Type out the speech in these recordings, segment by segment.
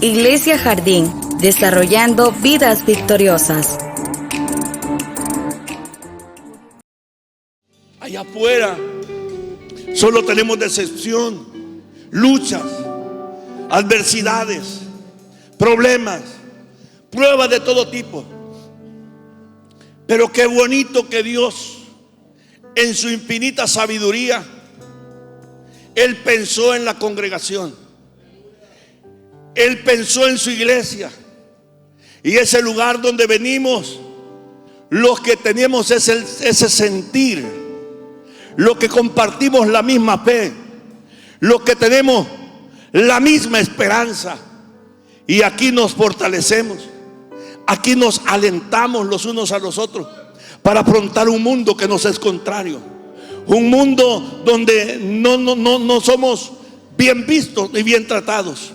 Iglesia Jardín, desarrollando vidas victoriosas. Allá afuera solo tenemos decepción, luchas, adversidades, problemas, pruebas de todo tipo. Pero qué bonito que Dios, en su infinita sabiduría, Él pensó en la congregación. Él pensó en su iglesia. Y ese lugar donde venimos, los que tenemos ese sentir, los que compartimos la misma fe, los que tenemos la misma esperanza. Y aquí nos fortalecemos. Aquí nos alentamos los unos a los otros para afrontar un mundo que nos es contrario. Un mundo donde no somos bien vistos ni bien tratados.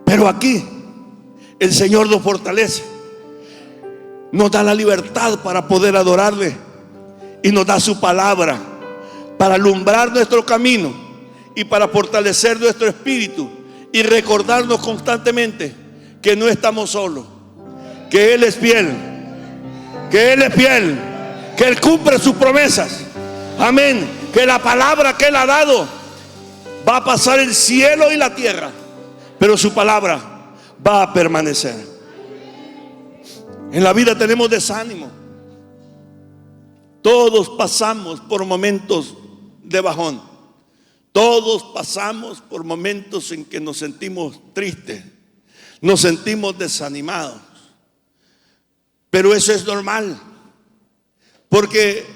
Pero aquí el Señor nos fortalece. Nos da la libertad para poder adorarle. Y nos da su palabra para alumbrar nuestro camino y para fortalecer nuestro espíritu. Y recordarnos constantemente que no estamos solos. Que Él es fiel, que Él es fiel, que Él cumple sus promesas. Amén. Que la palabra que Él ha dado va a pasar el cielo y la tierra, pero su palabra va a permanecer. En la vida tenemos desánimo. Todos pasamos por momentos de bajón. Todos pasamos por momentos en que nos sentimos tristes, nos sentimos desanimados. Pero eso es normal, porque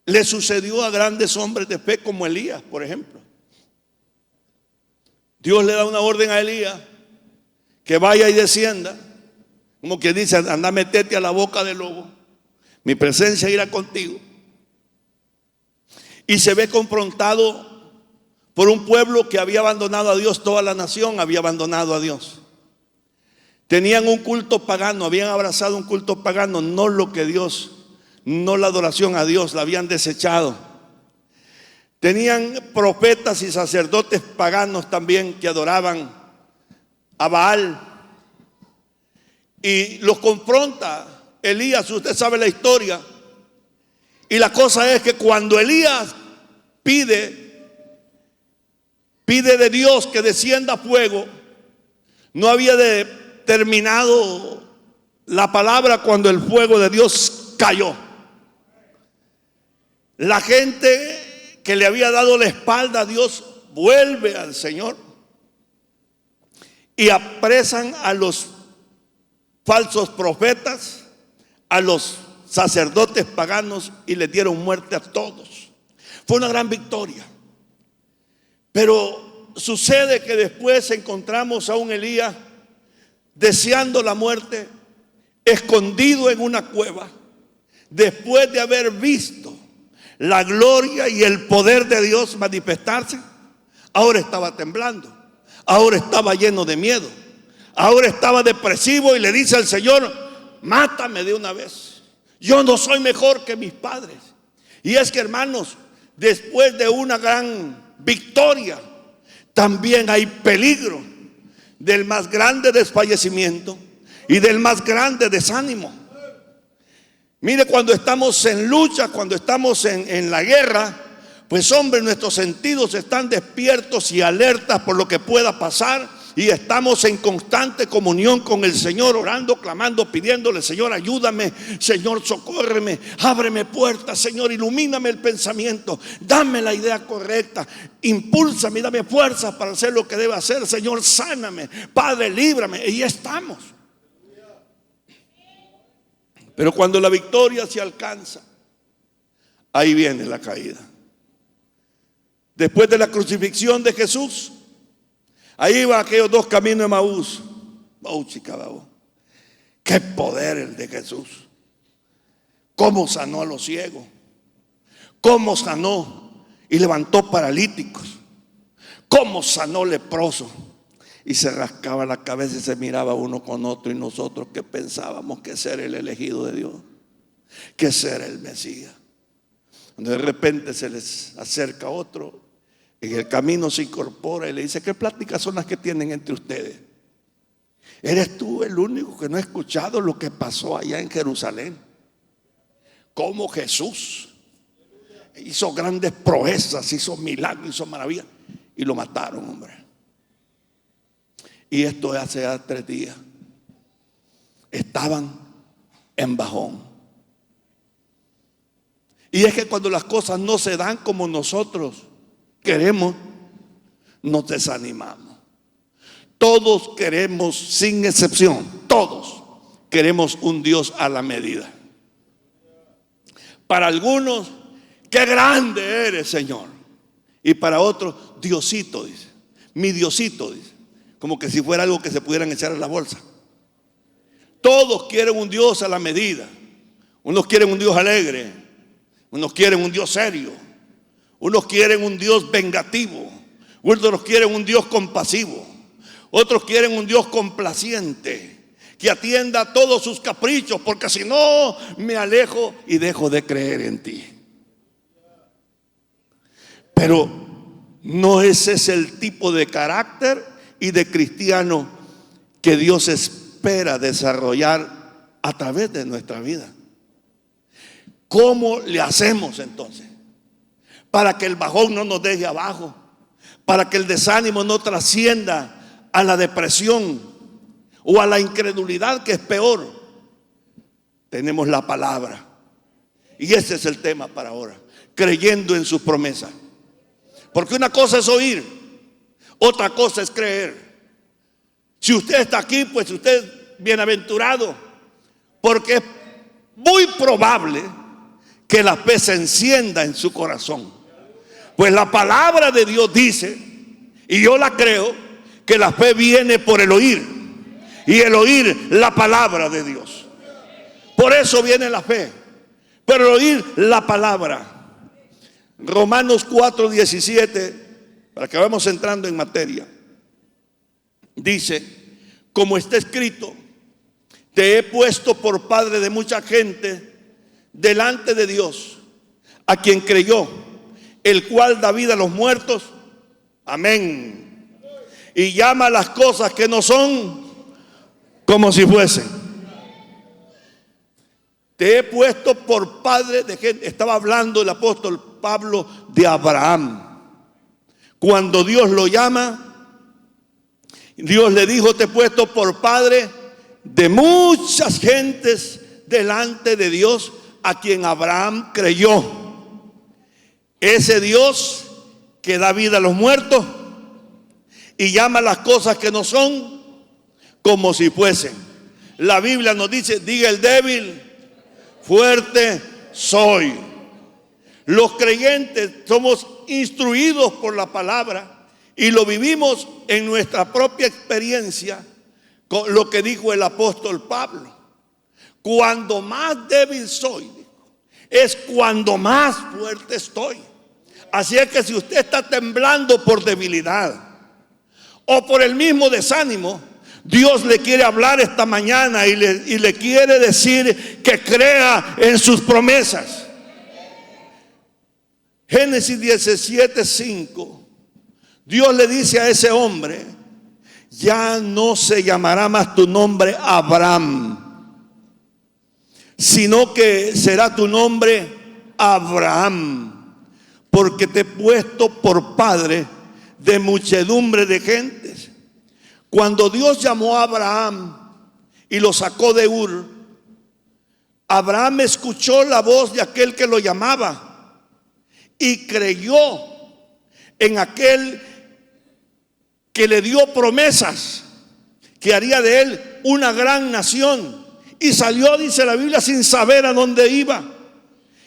le sucedió a grandes hombres de fe como Elías, por ejemplo. Dios le da una orden a Elías que vaya y descienda, como que dice: anda, metete a la boca del lobo, mi presencia irá contigo. Y se ve confrontado por un pueblo que había abandonado a Dios. Toda la nación había abandonado a Dios. Tenían un culto pagano, habían abrazado un culto pagano, no lo que Dios, no la adoración a Dios, la habían desechado. Tenían profetas y sacerdotes paganos también que adoraban a Baal. Y los confronta Elías, usted sabe la historia. Y la cosa es que cuando Elías pide de Dios que descienda fuego, no había terminado la palabra cuando el fuego de Dios cayó. La gente que le había dado la espalda a Dios vuelve al Señor y apresan a los falsos profetas, a los sacerdotes paganos, y les dieron muerte a todos. Fue una gran victoria. Pero sucede que después encontramos a un Elías deseando la muerte, escondido en una cueva, después de haber visto la gloria y el poder de Dios manifestarse. Ahora estaba temblando, ahora estaba lleno de miedo, ahora estaba depresivo y le dice al Señor: mátame de una vez, yo no soy mejor que mis padres. Y es que, hermanos, después de una gran victoria también hay peligro del más grande desfallecimiento y del más grande desánimo. Mire, cuando estamos en lucha, cuando estamos en la guerra, pues hombre, nuestros sentidos están despiertos y alertas por lo que pueda pasar, y estamos en constante comunión con el Señor, orando, clamando, pidiéndole: Señor, ayúdame, Señor, socórreme, ábreme puertas, Señor, ilumíname el pensamiento, dame la idea correcta, impúlsame, dame fuerzas para hacer lo que debo hacer, Señor, sáname, Padre, líbrame. Y ya estamos. Pero cuando la victoria se alcanza, ahí viene la caída. Después de la crucifixión de Jesús, ahí va aquellos dos caminos de Emaús. Qué poder el de Jesús. Cómo sanó a los ciegos, cómo sanó y levantó paralíticos, cómo sanó leprosos. Y se rascaba la cabeza y se miraba uno con otro, y nosotros que pensábamos que ser el elegido de Dios, que ser el Mesías. Cuando de repente se les acerca otro En el camino se incorpora y le dice: ¿qué pláticas son las que tienen entre ustedes? ¿Eres tú el único que no ha escuchado lo que pasó allá en Jerusalén? Cómo Jesús hizo grandes proezas, hizo milagros, hizo maravillas, y lo mataron, hombre. Y esto hace ya 3 días. Estaban en bajón. Y es que cuando las cosas no se dan como nosotros queremos, nos desanimamos. Todos queremos, sin excepción, todos queremos un Dios a la medida. Para algunos, qué grande eres, Señor. Y para otros, Diosito, dice. Mi Diosito, dice. Como que si fuera algo que se pudieran echar a la bolsa. Todos quieren un Dios a la medida. Unos quieren un Dios alegre. Unos quieren un Dios serio. Unos quieren un Dios vengativo. Otros quieren un Dios compasivo. Otros quieren un Dios complaciente, que atienda todos sus caprichos, porque si no me alejo y dejo de creer en ti. Pero no ese es el tipo de carácter y de cristiano que Dios espera desarrollar a través de nuestra vida. ¿Cómo le hacemos entonces para que el bajón no nos deje abajo? Para que el desánimo no trascienda a la depresión o a la incredulidad, que es peor. Tenemos la palabra. Y ese es el tema para ahora. Creyendo en sus promesas. Porque una cosa es oír, otra cosa es creer. Si usted está aquí, pues usted es bienaventurado, porque es muy probable que la fe se encienda en su corazón. Pues la palabra de Dios dice, y yo la creo, que la fe viene por el oír, y el oír la palabra de Dios. Por eso viene la fe, pero el oír la palabra. Romanos 4:17, para que vayamos entrando en materia, dice: como está escrito, te he puesto por padre de mucha gente delante de Dios, a quien creyó, el cual da vida a los muertos, amén, y llama las cosas que no son como si fuesen. Te he puesto por padre de gente. Estaba hablando el apóstol Pablo de Abraham. Cuando Dios lo llama, Dios le dijo: te he puesto por padre de muchas gentes delante de Dios, a quien Abraham creyó. Ese Dios que da vida a los muertos y llama las cosas que no son como si fuesen. La Biblia nos dice: diga el débil, fuerte soy. Los creyentes somos instruidos por la palabra y lo vivimos en nuestra propia experiencia, con lo que dijo el apóstol Pablo: cuando más débil soy, es cuando más fuerte estoy. Así es que si usted está temblando por debilidad o por el mismo desánimo, Dios le quiere hablar esta mañana y le quiere decir que crea en sus promesas. Génesis 17:5, Dios le dice a ese hombre: ya no se llamará más tu nombre Abraham, sino que será tu nombre Abraham, porque te he puesto por padre de muchedumbre de gentes. Cuando Dios llamó a Abraham y lo sacó de Ur, Abraham escuchó la voz de aquel que lo llamaba y creyó en aquel que le dio promesas, que haría de él una gran nación. Y salió, dice la Biblia, sin saber a dónde iba.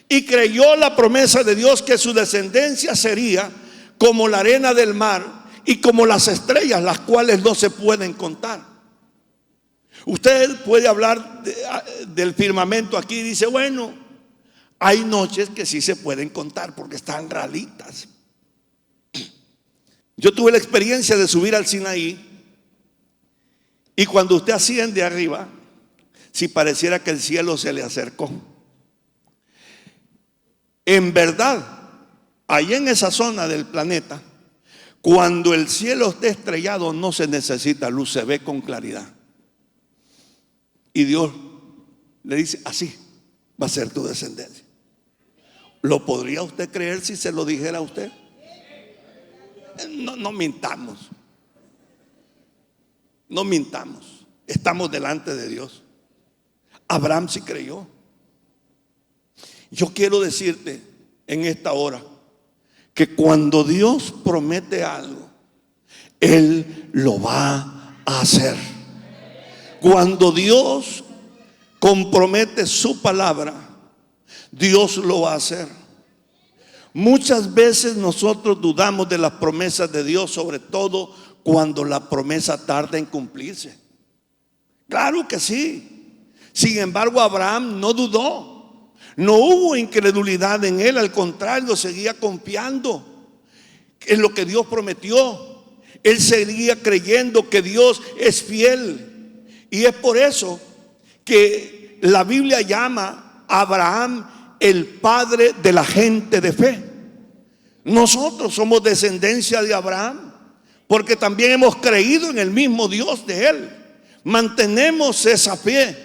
Y creyó la promesa de Dios, que su descendencia sería como la arena del mar y como las estrellas, las cuales no se pueden contar. Usted puede hablar del firmamento aquí y dice: bueno, hay noches que sí se pueden contar porque están ralitas. Yo tuve la experiencia de subir al Sinaí, y cuando usted asciende arriba, si pareciera que el cielo se le acercó. En verdad, ahí en esa zona del planeta Cuando el cielo esté estrellado no se necesita luz, se ve con claridad. Y Dios le dice, así va a ser tu descendencia. ¿Lo podría usted creer si se lo dijera a usted? No mintamos. No mintamos. Estamos delante de Dios. Abraham sí creyó. Yo quiero decirte en esta hora que cuando Dios promete algo, Él lo va a hacer. Cuando Dios compromete su palabra, Dios lo va a hacer. Muchas veces nosotros dudamos de las promesas de Dios, sobre todo cuando la promesa tarda en cumplirse. Claro que sí. Sin embargo, Abraham no dudó. No hubo incredulidad en él, al contrario, seguía confiando en lo que Dios prometió. Él seguía creyendo que Dios es fiel. Y es por eso que la Biblia llama a Abraham el padre de la gente de fe. Nosotros somos descendencia de Abraham porque también hemos creído en el mismo Dios de él. Mantenemos esa fe.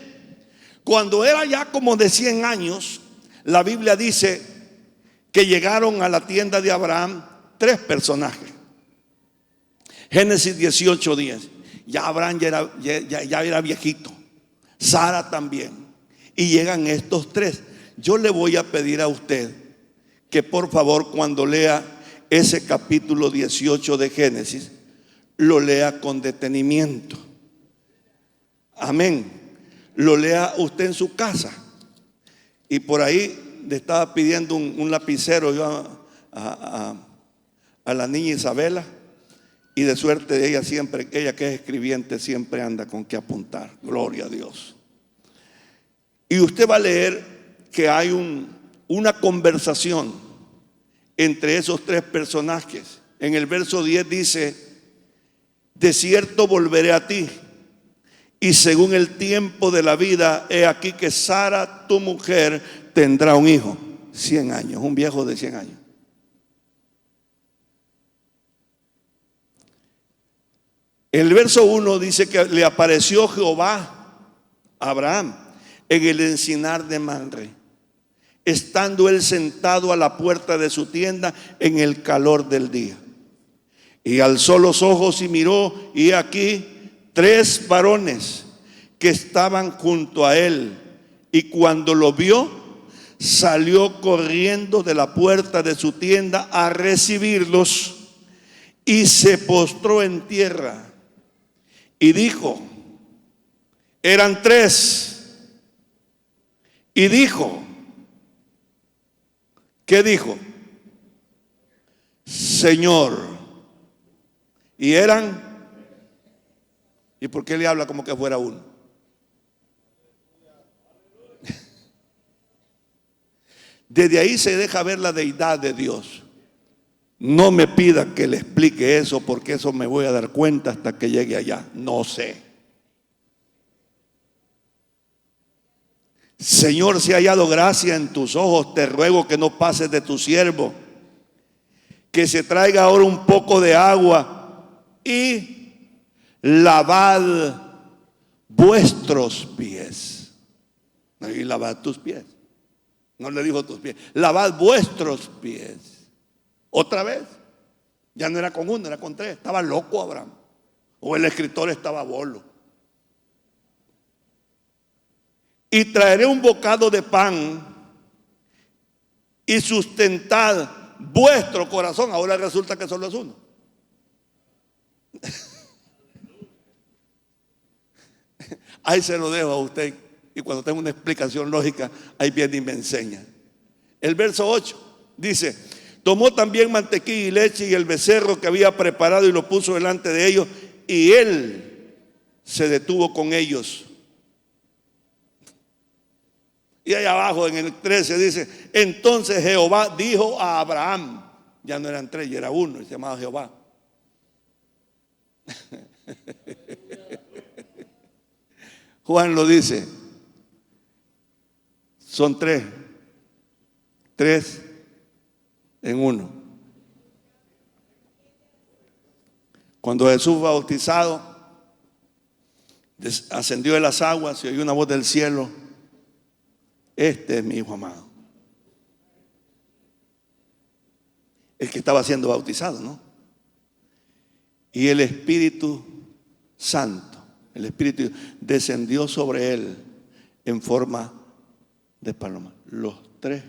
Cuando era ya como de 100 años, la Biblia dice que llegaron a la tienda de Abraham 3 personajes. Génesis 18:10. Ya Abraham ya era viejito, Sara también, y llegan estos 3. Yo le voy a pedir a usted que por favor, cuando lea ese capítulo 18 de Génesis, lo lea con detenimiento. Amén. Lo lea usted en su casa. Y por ahí le estaba pidiendo un lapicero yo a la niña Isabela. Y de suerte de ella siempre, ella que es escribiente, siempre anda con qué apuntar. Gloria a Dios. Y usted va a leer que hay una conversación entre esos 3 personajes. En el verso 10 dice: de cierto volveré a ti, y según el tiempo de la vida, he aquí que Sara, tu mujer, tendrá un hijo. 100 años, un viejo de 100 años. El verso 1 dice que le apareció Jehová a Abraham en el encinar de Mamre, estando él sentado a la puerta de su tienda en el calor del día. Y alzó los ojos y miró, y aquí 3 varones que estaban junto a él. Y cuando lo vio, salió corriendo de la puerta de su tienda a recibirlos y se postró en tierra. Y dijo, eran 3. Y dijo, ¿qué dijo? Señor. Y eran, ¿y por qué le habla como que fuera uno? Desde ahí se deja ver la deidad de Dios. No me pida que le explique eso, porque eso me voy a dar cuenta hasta que llegue allá. No sé. Señor, si he hallado gracia en tus ojos, te ruego que no pases de tu siervo, que se traiga ahora un poco de agua y lavad vuestros pies. Y lavad tus pies. No le dijo tus pies, lavad vuestros pies. Otra vez, ya no era con 1, era con 3. Estaba loco Abraham, o el escritor estaba bolo. Y traeré un bocado de pan y sustentad vuestro corazón. Ahora resulta que solo es uno. Ahí se lo dejo a usted, y cuando tenga una explicación lógica, ahí viene y me enseña. El verso 8 dice: tomó también mantequilla y leche y el becerro que había preparado y lo puso delante de ellos, y él se detuvo con ellos. Y allá abajo en el 13 dice: entonces Jehová dijo a Abraham, ya no eran 3, ya era 1, se llamaba Jehová. Juan lo dice, son 3 en 1. Cuando Jesús fue bautizado, ascendió de las aguas y oyó una voz del cielo: este es mi Hijo amado. El que estaba siendo bautizado, ¿no? Y el Espíritu Santo, el Espíritu descendió sobre él en forma de paloma. Los tres.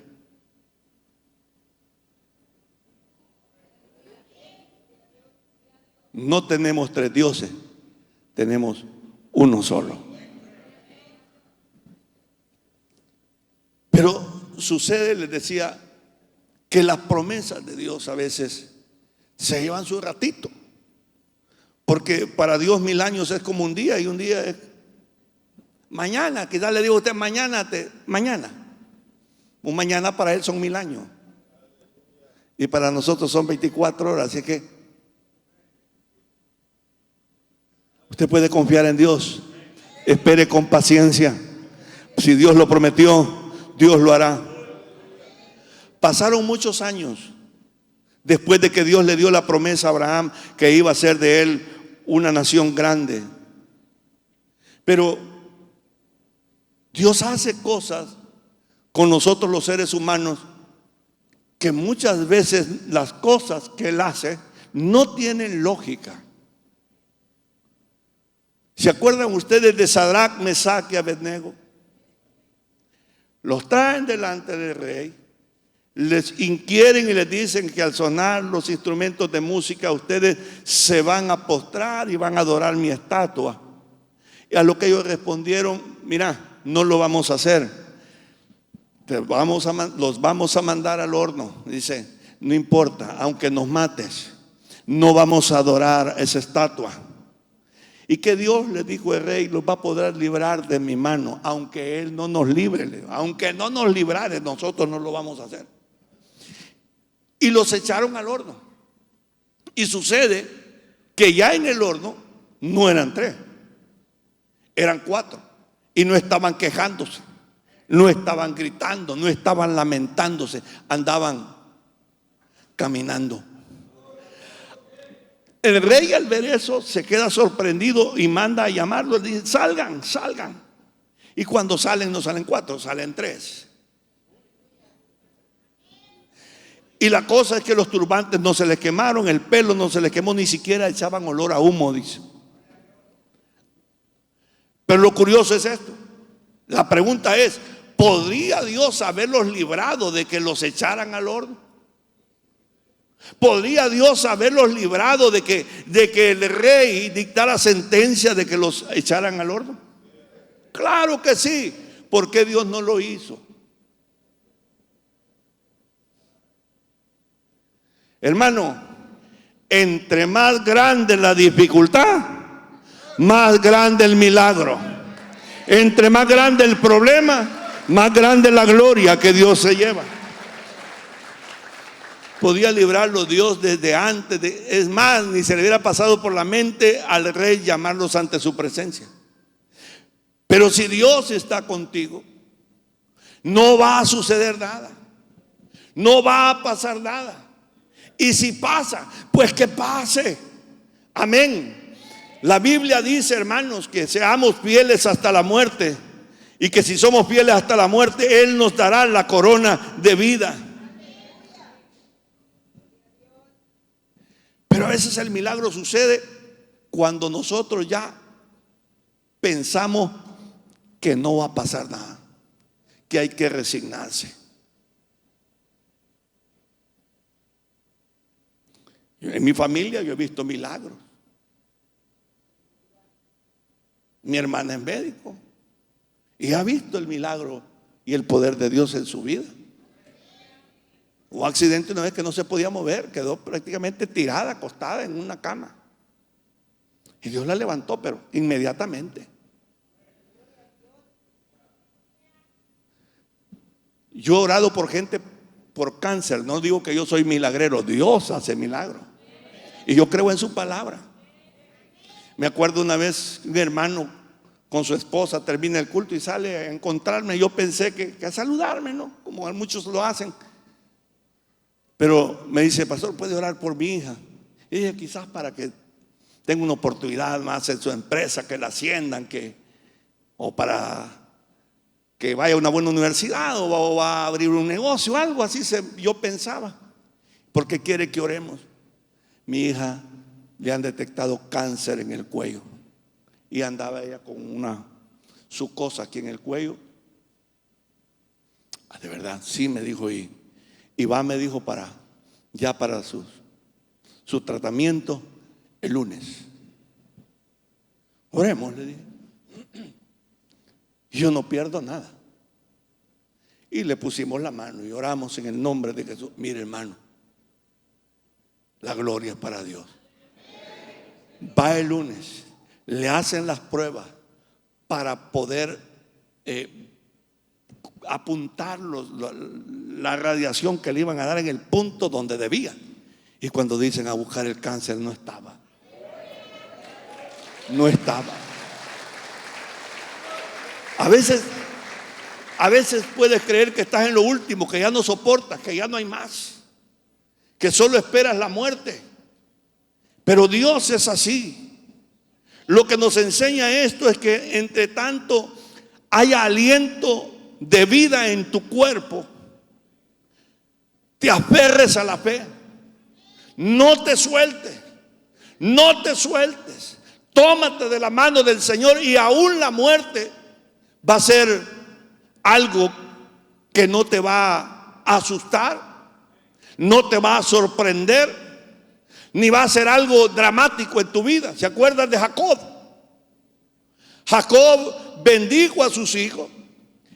No tenemos tres dioses, tenemos uno solo. Pero sucede, les decía, que las promesas de Dios a veces se llevan su ratito. Porque para Dios 1000 años es como un día, y un día es mañana. Quizás le digo a usted mañana. Un mañana para él son 1000 años. Y para nosotros son 24 horas. Así que usted puede confiar en Dios. Espere con paciencia. Si Dios lo prometió, Dios lo hará. Pasaron muchos años después de que Dios le dio la promesa a Abraham que iba a ser de él una nación grande. Pero Dios hace cosas con nosotros los seres humanos que muchas veces las cosas que Él hace no tienen lógica. ¿Se acuerdan ustedes de Sadrach, Mesach y Abednego? Los traen delante del rey, les inquieren y les dicen que al sonar los instrumentos de música ustedes se van a postrar y van a adorar mi estatua. Y a lo que ellos respondieron: mira, no lo vamos a hacer, los vamos a mandar al horno. Dice: no importa, aunque nos mates, no vamos a adorar esa estatua. Y que Dios, le dijo el rey, los va a poder librar de mi mano, aunque Él no nos libre. Aunque no nos librare, nosotros no lo vamos a hacer. Y los echaron al horno. Y sucede que ya en el horno no eran 3, eran 4. Y no estaban quejándose, no estaban gritando, no estaban lamentándose, andaban caminando. El rey, al ver eso, se queda sorprendido y manda a llamarlos. Dice: salgan, salgan. Y cuando salen, no salen 4, salen 3. Y la cosa es que los turbantes no se les quemaron, el pelo no se les quemó, ni siquiera echaban olor a humo, dice. Pero lo curioso es esto. La pregunta es: ¿podría Dios haberlos librado de que los echaran al horno? ¿Podría Dios haberlos librado de que el rey dictara sentencia de que los echaran al horno? Claro que sí. ¿Por qué Dios no lo hizo? Hermano, entre más grande la dificultad, más grande el milagro. Entre más grande el problema, más grande la gloria que Dios se lleva. Podía librarlo Dios desde antes es más, ni se le hubiera pasado por la mente al rey llamarlos ante su presencia. Pero si Dios está contigo, no va a suceder nada, no va a pasar nada. Y si pasa, pues que pase. Amén. La Biblia dice, hermanos, que seamos fieles hasta la muerte, y que si somos fieles hasta la muerte, Él nos dará la corona de vida. Pero a veces el milagro sucede cuando nosotros ya pensamos que no va a pasar nada, que hay que resignarse. En mi familia yo he visto milagros. Mi hermana es médico y ha visto el milagro y el poder de Dios en su vida. Hubo accidente una vez que no se podía mover, quedó prácticamente tirada, acostada en una cama. Y Dios la levantó, pero inmediatamente. Yo he orado por gente por cáncer. No digo que yo soy milagrero, Dios hace milagros. Y yo creo en su palabra. Me acuerdo una vez un hermano con su esposa termina el culto y sale a encontrarme. Yo pensé que a saludarme, ¿no? Como muchos lo hacen. Pero me dice: pastor, ¿puede orar por mi hija? Y dije: quizás para que tenga una oportunidad más en su empresa, que la asciendan, o para que vaya a una buena universidad, o va a abrir un negocio, algo así yo pensaba. Porque quiere que oremos. Mi hija le han detectado cáncer en el cuello y andaba ella con su cosa aquí en el cuello. De verdad, sí, me dijo, y va, me dijo, para su tratamiento el lunes. Oremos, le dije. Yo no pierdo nada. Y le pusimos la mano y oramos en el nombre de Jesús. Mire, hermano, la gloria es para Dios. Va el lunes, le hacen las pruebas para poder apuntar la radiación que le iban a dar en el punto donde debía. Y cuando dicen a buscar el cáncer, no estaba. No estaba. A veces puedes creer que estás en lo último, que ya no soportas, que ya no hay más, que solo esperas la muerte. Pero Dios es así. Lo que nos enseña esto es que entre tanto haya aliento de vida en tu cuerpo, te aferres a la fe. No te sueltes. No te sueltes. Tómate de la mano del Señor, y aún la muerte va a ser algo que no te va a asustar, no te va a sorprender, ni va a ser algo dramático en tu vida. ¿Se acuerdan de Jacob? Jacob bendijo a sus hijos,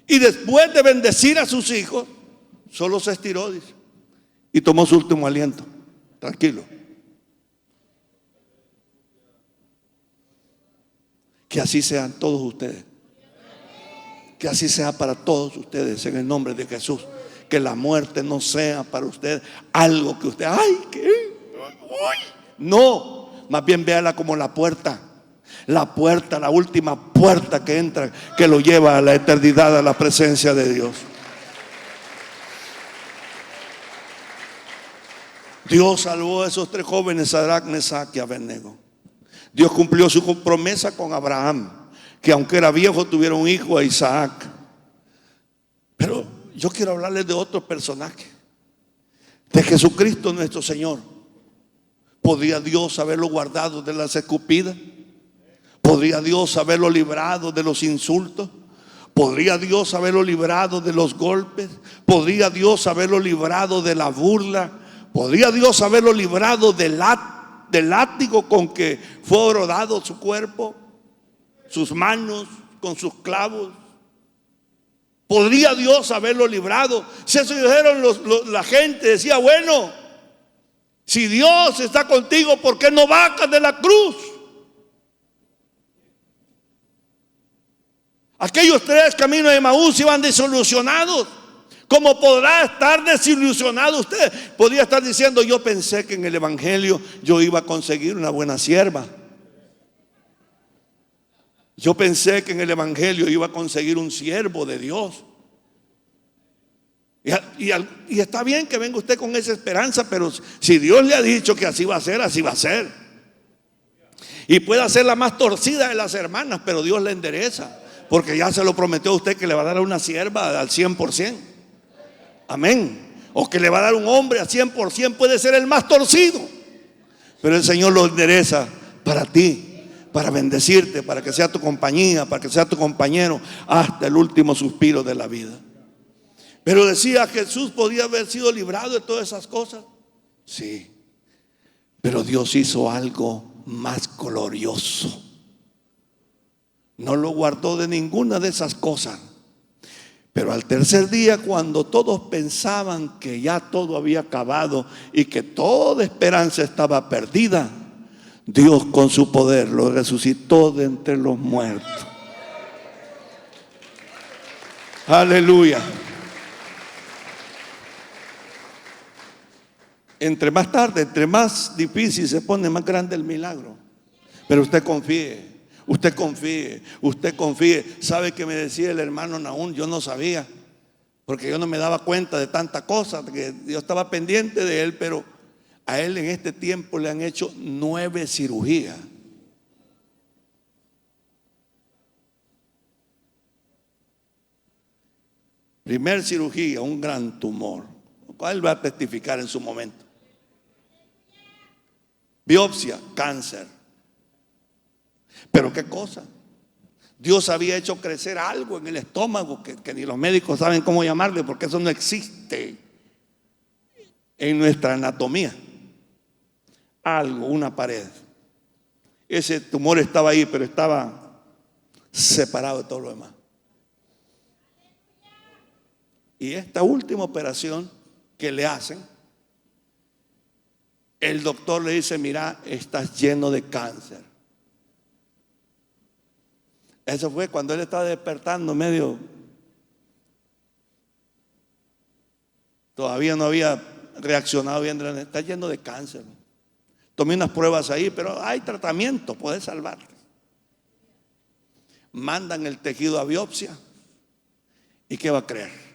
y después de bendecir a sus hijos, solo se estiró, dice, y tomó su último aliento. Tranquilo. Que así sean todos ustedes. Que así sea para todos ustedes, en el nombre de Jesús. Que la muerte no sea para usted algo que usted, no, más bien véala como la puerta, la última puerta que entra, que lo lleva a la eternidad, a la presencia de Dios. Dios salvó a esos 3 jóvenes, Sadrach, Mesach y Abednego. Dios cumplió su promesa con Abraham, que aunque era viejo tuviera un hijo, a Isaac. Pero yo quiero hablarles de otro personaje, de Jesucristo nuestro Señor. ¿Podría Dios haberlo guardado de las escupidas? ¿Podría Dios haberlo librado de los insultos? ¿Podría Dios haberlo librado de los golpes? ¿Podría Dios haberlo librado de la burla? ¿Podría Dios haberlo librado del látigo con que fue horadado su cuerpo, sus manos con sus clavos? ¿Podría Dios haberlo librado? Si eso dijeron la gente, decía, bueno, si Dios está contigo, ¿por qué no bajas de la cruz? Aquellos 3 caminos de Emaús iban desilusionados. ¿Cómo podrá estar desilusionado usted? Podría estar diciendo, yo pensé que en el evangelio yo iba a conseguir una buena sierva. Yo pensé que en el evangelio iba a conseguir un siervo de Dios. Y está bien que venga usted con esa esperanza, pero si Dios le ha dicho que así va a ser, así va a ser. Y puede ser la más torcida de las hermanas, pero Dios la endereza, porque ya se lo prometió a usted que le va a dar a una sierva al 100%. Amén. O que le va a dar un hombre al 100%, puede ser el más torcido, pero el Señor lo endereza para ti, para bendecirte, para que sea tu compañía, para que sea tu compañero hasta el último suspiro de la vida. Pero decía, Jesús podía haber sido librado de todas esas cosas. Sí, pero Dios hizo algo más glorioso. No lo guardó de ninguna de esas cosas. Pero al tercer día, cuando todos pensaban que ya todo había acabado y que toda esperanza estaba perdida, Dios con su poder lo resucitó de entre los muertos. Aleluya. Entre más tarde, entre más difícil se pone, más grande el milagro. Pero usted confíe. Usted confíe, usted confíe. ¿Sabe que me decía el hermano Nahum? Yo no sabía, porque yo no me daba cuenta de tanta cosa, que yo estaba pendiente de él, pero a él en este tiempo le han hecho 9 cirugías. Primer cirugía, un gran tumor. ¿Cuál va a testificar en su momento? Biopsia, cáncer. Pero qué cosa. Dios había hecho crecer algo en el estómago que ni los médicos saben cómo llamarle, porque eso no existe en nuestra anatomía. Algo, una pared. Ese tumor estaba ahí, pero estaba separado de todo lo demás. Y esta última operación que le hacen, el doctor le dice: mira, estás lleno de cáncer. Eso fue cuando él estaba despertando medio. Todavía no había reaccionado bien. Está lleno de cáncer. Tomé unas pruebas ahí, pero hay tratamiento, puedes salvarte. Mandan el tejido a biopsia. ¿Y qué va a creer?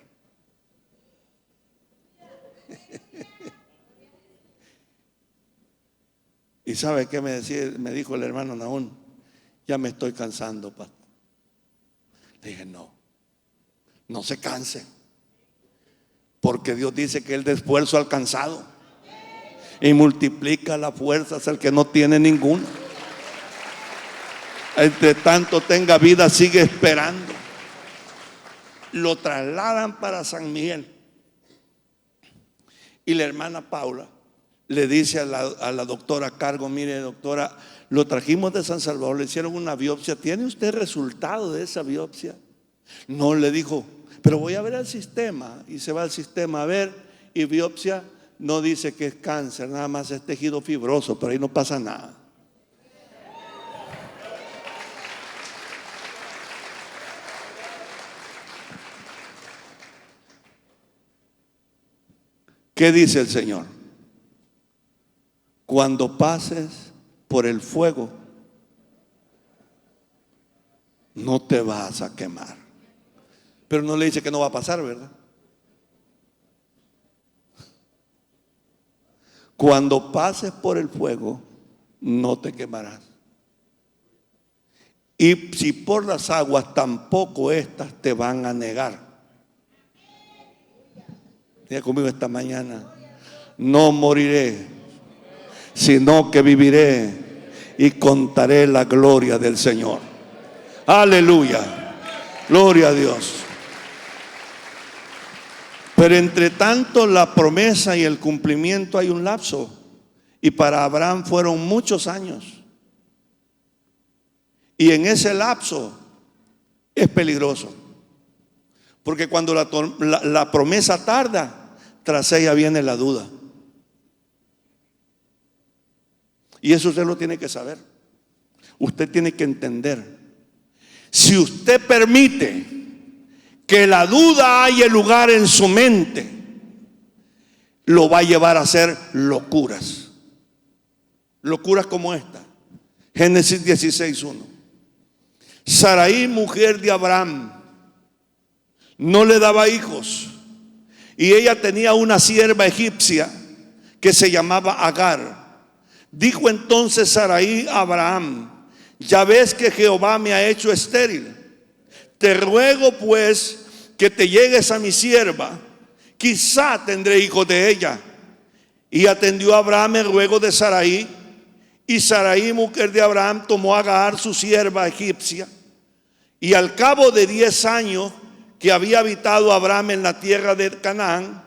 ¿Y sabe qué me dijo el hermano Nahum? Ya me estoy cansando, pastor. Le dije: no se canse, porque Dios dice que Él da esfuerzo alcanzado y multiplica las fuerzas al que no tiene ninguna. Entre tanto tenga vida, sigue esperando. Lo trasladan para San Miguel y la hermana Paula le dice a la doctora a cargo: mire, doctora, lo trajimos de San Salvador, le hicieron una biopsia. ¿Tiene usted resultado de esa biopsia? No, le dijo, pero voy a ver el sistema. Y se va al sistema a ver, y biopsia no dice que es cáncer, nada más es tejido fibroso, pero ahí no pasa nada. ¿Qué dice el Señor? Cuando pases por el fuego, no te vas a quemar. Pero no le dice que no va a pasar, ¿verdad? Cuando pases por el fuego, no te quemarás. Y si por las aguas, tampoco estas te van a negar. Diga conmigo esta mañana: no moriré, sino que viviré y contaré la gloria del Señor. Aleluya, gloria a Dios. Pero entre tanto, la promesa y el cumplimiento, hay un lapso, y para Abraham fueron muchos años, y en ese lapso es peligroso, porque cuando la promesa tarda, tras ella viene la duda. Y eso usted lo tiene que saber. Usted tiene que entender: si usted permite que la duda haya lugar en su mente, lo va a llevar a hacer locuras. Locuras como esta. Génesis 16:1. Sarai, mujer de Abraham, no le daba hijos, y ella tenía una sierva egipcia que se llamaba Agar. Dijo entonces Sarai a Abraham: ya ves que Jehová me ha hecho estéril. Te ruego pues que te llegues a mi sierva, quizá tendré hijos de ella. Y atendió a Abraham el ruego de Sarai. Y Sarai, mujer de Abraham, tomó a Agar, su sierva egipcia. Y al cabo de 10 años que había habitado Abraham en la tierra de Canaán,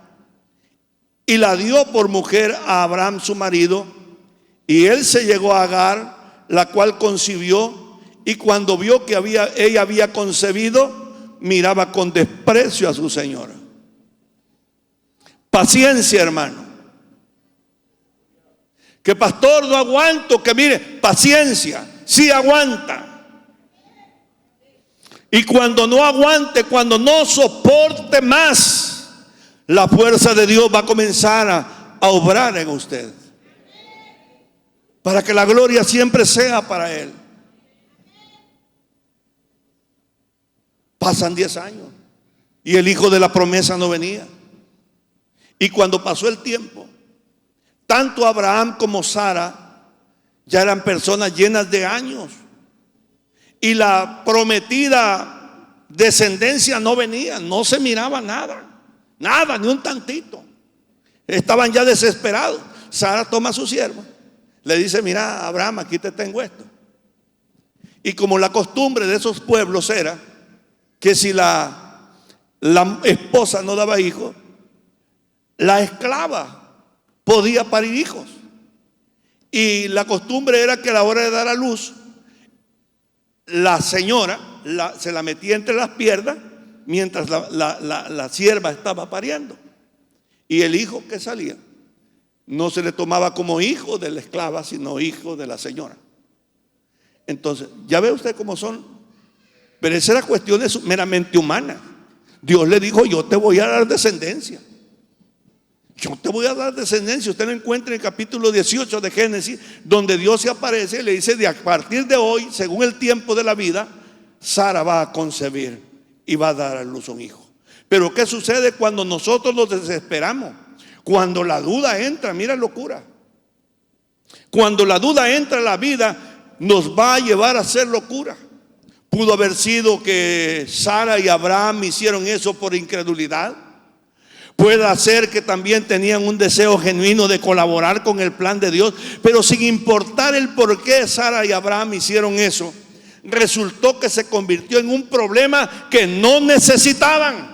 y la dio por mujer a Abraham su marido. Y él se llegó a Agar, la cual concibió, y cuando vio que ella había concebido, miraba con desprecio a su señora. Paciencia, hermano. Que pastor, no aguanto. Que mire, paciencia, sí aguanta. Y cuando no aguante, cuando no soporte más, la fuerza de Dios va a comenzar a obrar en usted, para que la gloria siempre sea para Él. Pasan 10 años y el hijo de la promesa no venía. Y cuando pasó el tiempo, tanto Abraham como Sara ya eran personas llenas de años, y la prometida descendencia no venía, no se miraba nada, nada, ni un tantito. Estaban ya desesperados. Sara toma a su sierva, le dice: mira, Abraham, aquí te tengo esto. Y como la costumbre de esos pueblos era que si la esposa no daba hijos, la esclava podía parir hijos. Y la costumbre era que a la hora de dar a luz, la señora se la metía entre las piernas mientras la sierva estaba pariendo. Y el hijo que salía no se le tomaba como hijo de la esclava, sino hijo de la señora. Entonces, ya ve usted cómo son. Pero esa era cuestiones meramente humanas. Dios le dijo: yo te voy a dar descendencia. Yo te voy a dar descendencia. Usted lo encuentra en el capítulo 18 de Génesis, donde Dios se aparece y le dice: de a partir de hoy, según el tiempo de la vida, Sara va a concebir y va a dar a luz un hijo. Pero ¿qué sucede cuando nosotros nos desesperamos? Cuando la duda entra, mira locura. Cuando la duda entra en la vida, nos va a llevar a hacer locura. Pudo haber sido que Sara y Abraham hicieron eso por incredulidad. Puede ser que también tenían un deseo genuino de colaborar con el plan de Dios, pero sin importar el por qué Sara y Abraham hicieron eso, resultó que se convirtió en un problema que no necesitaban.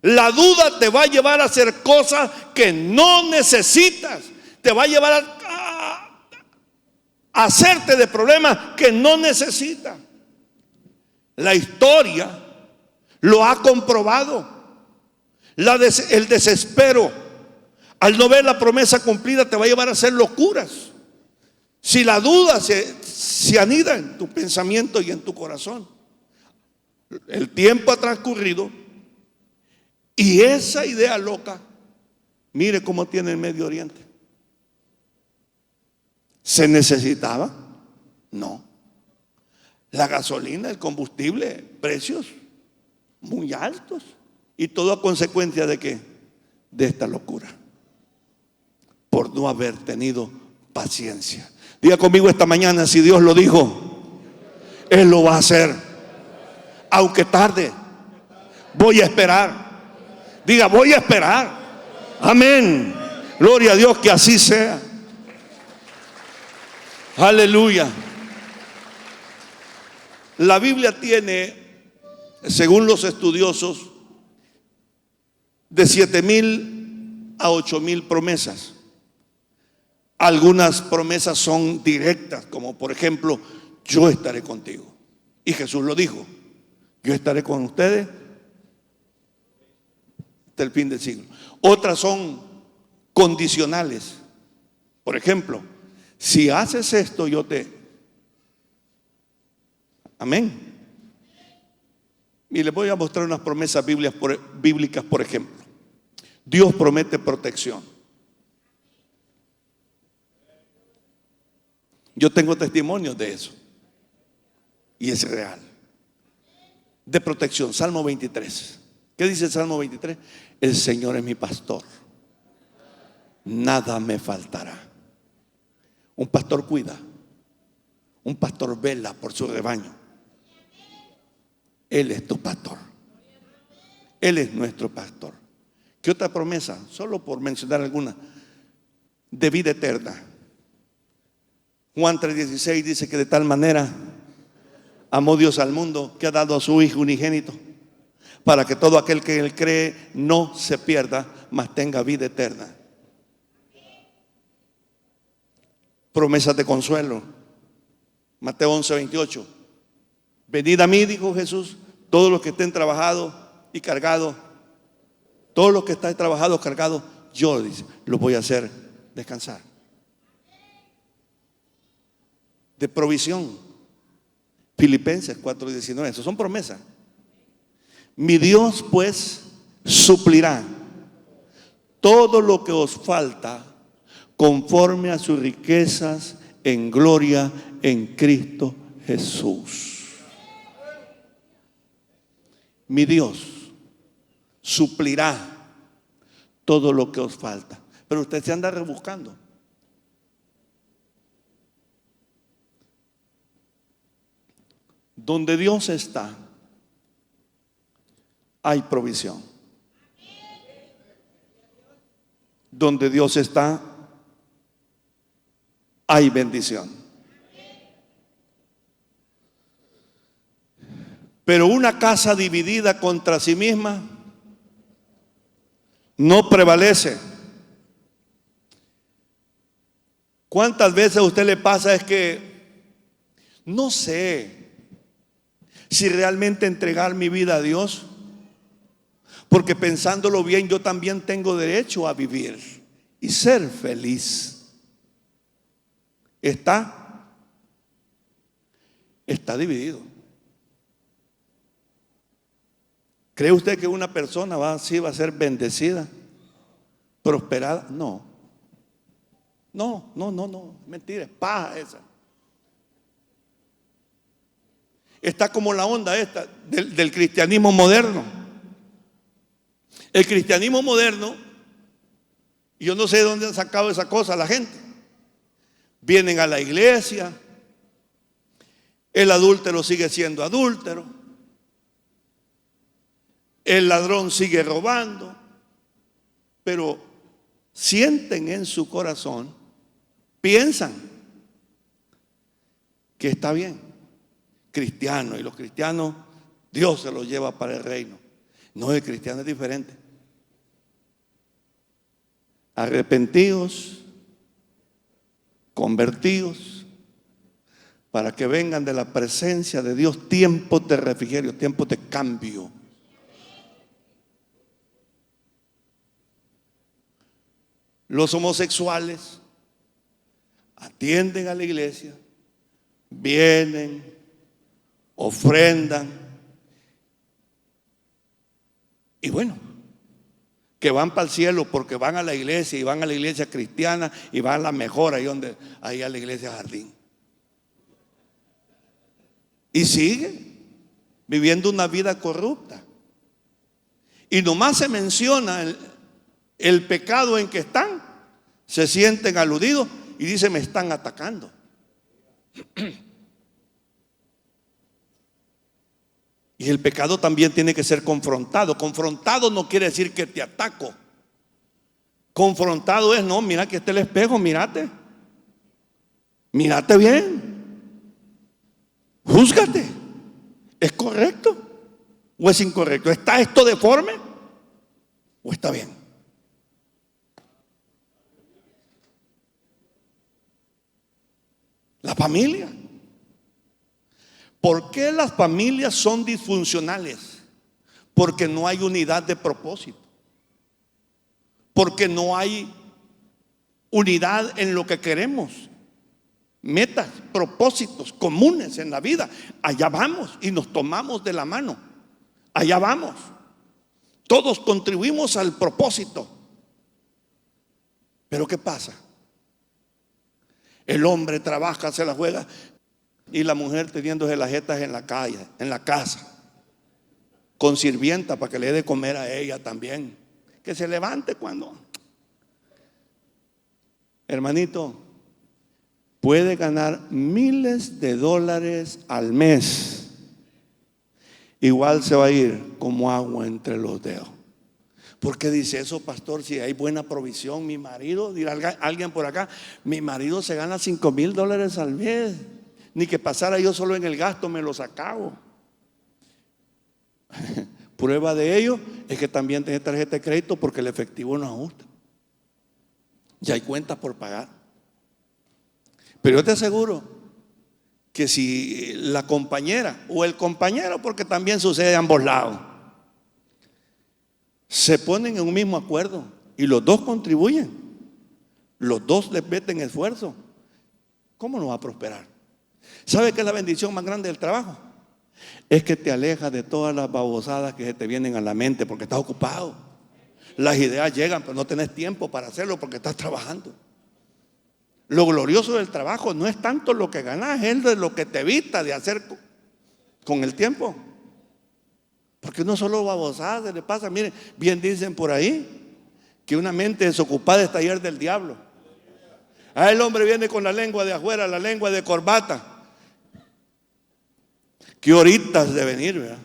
La duda te va a llevar a hacer cosas que no necesitas. Te va a llevar a hacerte de problemas que no necesitas. La historia lo ha comprobado. El desespero al no ver la promesa cumplida te va a llevar a hacer locuras. Si la duda se anida en tu pensamiento y en tu corazón, el tiempo ha transcurrido y esa idea loca, mire cómo tiene el Medio Oriente. ¿Se necesitaba? No. La gasolina, el combustible, precios muy altos. ¿Y todo a consecuencia de qué? De esta locura. Por no haber tenido paciencia. Diga conmigo esta mañana: si Dios lo dijo, Él lo va a hacer. Aunque tarde, voy a esperar. Diga: voy a esperar. Amén. Gloria a Dios, que así sea. Aleluya. La Biblia tiene, según los estudiosos, de 7,000 a 8,000 promesas. Algunas promesas son directas, como por ejemplo: yo estaré contigo. Y Jesús lo dijo: yo estaré con ustedes hasta el fin del siglo. Otras son condicionales. Por ejemplo: si haces esto, yo te... Amén. Y les voy a mostrar unas promesas bíblicas, por ejemplo. Dios promete protección. Yo tengo testimonios de eso. Y es real. De protección. Salmo 23. ¿Qué dice el Salmo 23? El Señor es mi pastor. Nada me faltará. Un pastor cuida. Un pastor vela por su rebaño. Él es tu pastor. Él es nuestro pastor. ¿Qué otra promesa? Solo por mencionar alguna. De vida eterna. Juan 3:16 dice que de tal manera amó Dios al mundo que ha dado a su Hijo unigénito, para que todo aquel que en Él cree no se pierda, mas tenga vida eterna. Promesas de consuelo. Mateo 11:28. Venid a mí, dijo Jesús, todos los que estén trabajados y cargados. Todos los que están trabajados, cargados, yo, dice, los voy a hacer descansar. De provisión. Filipenses 4:19. Eso son promesas. Mi Dios pues suplirá todo lo que os falta conforme a sus riquezas en gloria en Cristo Jesús. Mi Dios suplirá todo lo que os falta. Pero usted se anda rebuscando. Donde Dios está, hay provisión. Donde Dios está, hay bendición. Pero una casa dividida contra sí misma no prevalece. ¿Cuántas veces a usted le pasa es que no sé si realmente entregar mi vida a Dios? Porque pensándolo bien, yo también tengo derecho a vivir y ser feliz. Está dividido. ¿Cree usted que una persona va a ser bendecida, prosperada? No, mentira, es paja esa. Está como la onda esta del cristianismo moderno. El cristianismo moderno, yo no sé de dónde han sacado esa cosa la gente. Vienen a la iglesia, el adúltero sigue siendo adúltero, el ladrón sigue robando, pero sienten en su corazón, piensan que está bien, cristiano, y los cristianos Dios se los lleva para el reino. No, el cristiano es diferente. Arrepentidos, convertidos, para que vengan de la presencia de Dios tiempos de refrigerio, tiempos de cambio. Los homosexuales atienden a la iglesia, vienen, ofrendan, y bueno, que van para el cielo porque van a la iglesia y van a la iglesia cristiana y van a la mejor ahí a la iglesia Jardín. Y siguen viviendo una vida corrupta. Y nomás se menciona el pecado en que están, se sienten aludidos y dicen: me están atacando. Y el pecado también tiene que ser confrontado. Confrontado no quiere decir que te ataco. Confrontado es: no, mira que está el espejo, mírate bien, júzgate. ¿Es correcto o es incorrecto? ¿Está esto deforme o está bien? La familia. ¿Por qué las familias son disfuncionales? Porque no hay unidad de propósito. Porque no hay unidad en lo que queremos. Metas, propósitos comunes en la vida. Allá vamos y nos tomamos de la mano. Allá vamos. Todos contribuimos al propósito. Pero ¿qué pasa? El hombre trabaja, se la juega, y la mujer teniéndose las jetas en la calle, en la casa, con sirvienta para que le dé de comer a ella también. Que se levante cuando. Hermanito, puede ganar miles de dólares al mes. Igual se va a ir como agua entre los dedos. ¿Por qué dice eso, pastor? Si hay buena provisión, mi marido, dirá alguien por acá, mi marido se gana $5,000 al mes. Ni que pasara yo solo en el gasto, me los acabo. Prueba de ello es que también tiene tarjeta de crédito porque el efectivo no ajusta. Ya hay cuentas por pagar. Pero yo te aseguro que si la compañera o el compañero, porque también sucede de ambos lados, se ponen en un mismo acuerdo y los dos contribuyen, los dos les meten esfuerzo, ¿cómo no va a prosperar? ¿Sabe qué es la bendición más grande del trabajo? Es que te alejas de todas las babosadas que se te vienen a la mente porque estás ocupado. Las ideas llegan, pero no tenés tiempo para hacerlo porque estás trabajando. Lo glorioso del trabajo no es tanto lo que ganas, es de lo que te evita de hacer con el tiempo. Porque no solo babosadas se le pasa. Miren, bien dicen por ahí que una mente desocupada es taller del diablo. El hombre viene con la lengua de afuera, la lengua de corbata, ¿Qué horitas de venir, verdad?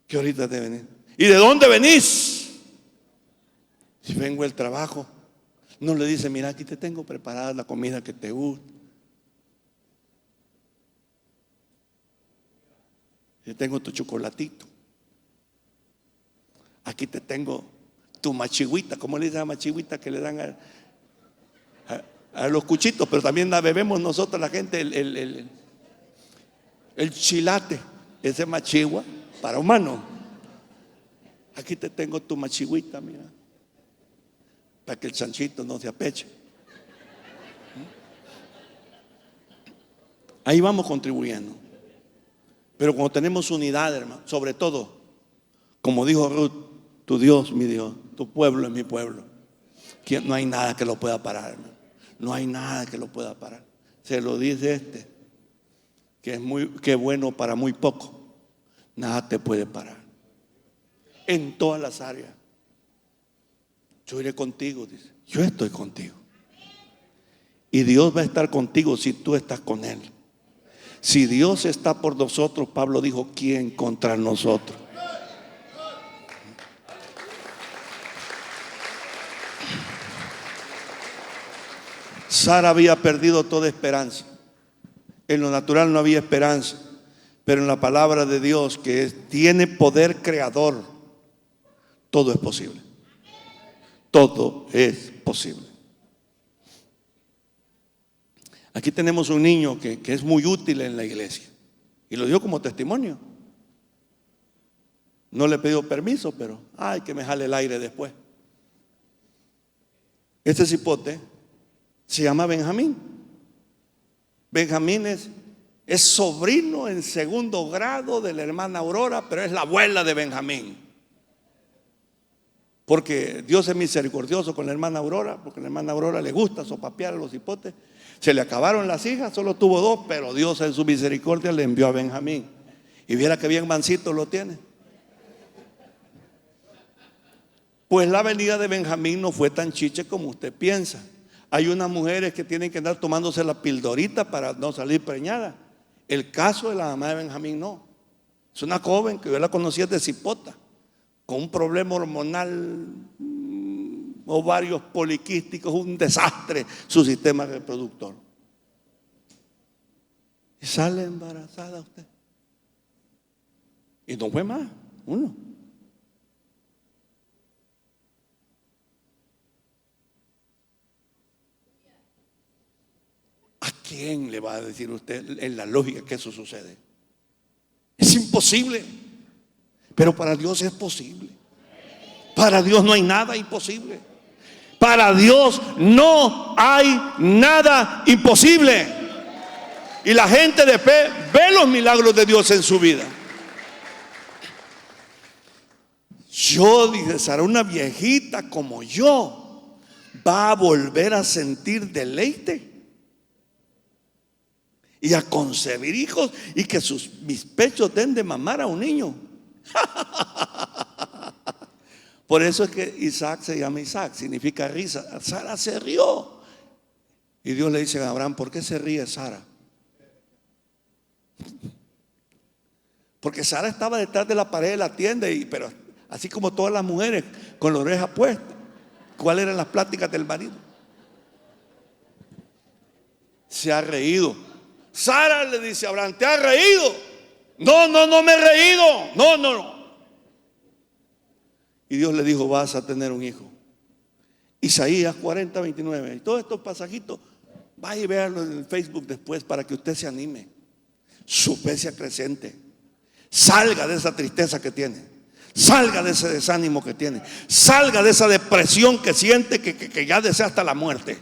¿Qué horitas de venir? ¿Y de dónde venís? Si vengo del trabajo, no le dice, mira, aquí te tengo preparada la comida que te gusta. Yo tengo tu chocolatito. Aquí te tengo tu machigüita. ¿Cómo le dicen a machigüita que le dan a los cuchitos? Pero también la bebemos nosotros, la gente, el chilate, ese machigua para humano. Aquí te tengo tu machigüita, mira, para que el chanchito no se apeche. Ahí vamos contribuyendo. Pero cuando tenemos unidad, hermano, sobre todo, como dijo Ruth, tu Dios, mi Dios, tu pueblo es mi pueblo. No hay nada que lo pueda parar, hermano. No hay nada que lo pueda parar. Se lo dice que es bueno para muy poco. Nada te puede parar. En todas las áreas. Yo iré contigo, dice. Yo estoy contigo. Y Dios va a estar contigo si tú estás con Él. Si Dios está por nosotros, Pablo dijo, ¿quién contra nosotros? Sara había perdido toda esperanza. En lo natural no había esperanza, pero en la palabra de Dios, que tiene poder creador, todo es posible. Todo es posible. Aquí tenemos un niño que es muy útil en la iglesia y lo dio como testimonio. No le pidió permiso, pero que me jale el aire después. Este cipote se llama Benjamín. Benjamín es sobrino en segundo grado de la hermana Aurora, pero es la abuela de Benjamín. Porque Dios es misericordioso con la hermana Aurora, porque a la hermana Aurora le gusta sopapear a los cipotes. Se le acabaron las hijas, solo tuvo 2, pero Dios en su misericordia le envió a Benjamín. Y viera que bien mansito lo tiene. Pues la venida de Benjamín no fue tan chiche como usted piensa. Hay unas mujeres que tienen que andar tomándose la pildorita para no salir preñada. El caso de la mamá de Benjamín no. Es una joven que yo la conocía de cipota, con un problema hormonal, ovarios poliquísticos, un desastre su sistema reproductor. Y sale embarazada usted. Y no fue más, uno. ¿A quién le va a decir usted en la lógica que eso sucede? Es imposible. Pero para Dios es posible. Para Dios no hay nada imposible. Para Dios no hay nada imposible. Y la gente de fe ve los milagros de Dios en su vida. Yo, dice Sara, una viejita como yo va a volver a sentir deleite y a concebir hijos y que mis pechos den de mamar a un niño. Por eso es que Isaac se llama Isaac, significa risa. Sara se rió. Y Dios le dice a Abraham, ¿por qué se ríe Sara? Porque Sara estaba detrás de la pared de la tienda, pero así como todas las mujeres, con la oreja puesta. ¿Cuáles eran las pláticas del marido? Se ha reído. Sara le dice a Abraham, ¿te has reído? No me he reído. No. Y Dios le dijo, vas a tener un hijo. Isaías 40:29. Y todos estos pasajitos, vaya y véanlo en el Facebook después para que usted se anime. Su fe se acrecente. Salga de esa tristeza que tiene. Salga de ese desánimo que tiene. Salga de esa depresión que siente que ya desea hasta la muerte.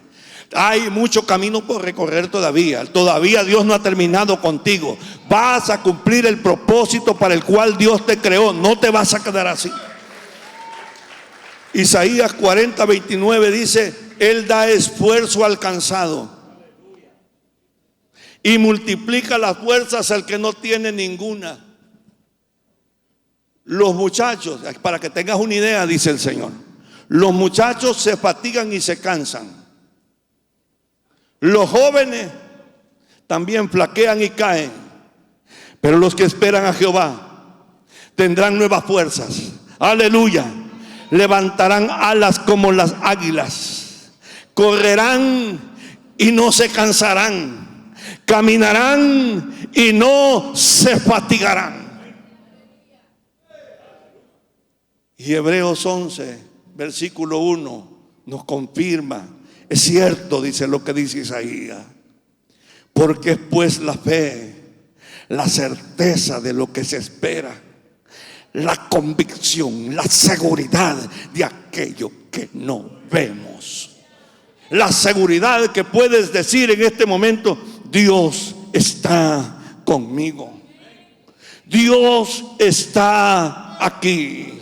Hay mucho camino por recorrer todavía. Todavía Dios no ha terminado contigo. Vas a cumplir el propósito para el cual Dios te creó. No te vas a quedar así. Isaías 40:29 dice, Él da esfuerzo al cansado y multiplica las fuerzas al que no tiene ninguna. Los muchachos, para que tengas una idea, dice el Señor, los muchachos se fatigan y se cansan. Los jóvenes también flaquean y caen, pero los que esperan a Jehová tendrán nuevas fuerzas. Aleluya. Levantarán alas como las águilas, correrán y no se cansarán, caminarán y no se fatigarán. Y Hebreos 11, versículo 1 nos confirma, es cierto, dice lo que dice Isaías, porque es pues la fe, la certeza de lo que se espera, la convicción, la seguridad de aquello que no vemos. La seguridad que puedes decir en este momento: Dios está conmigo, Dios está aquí.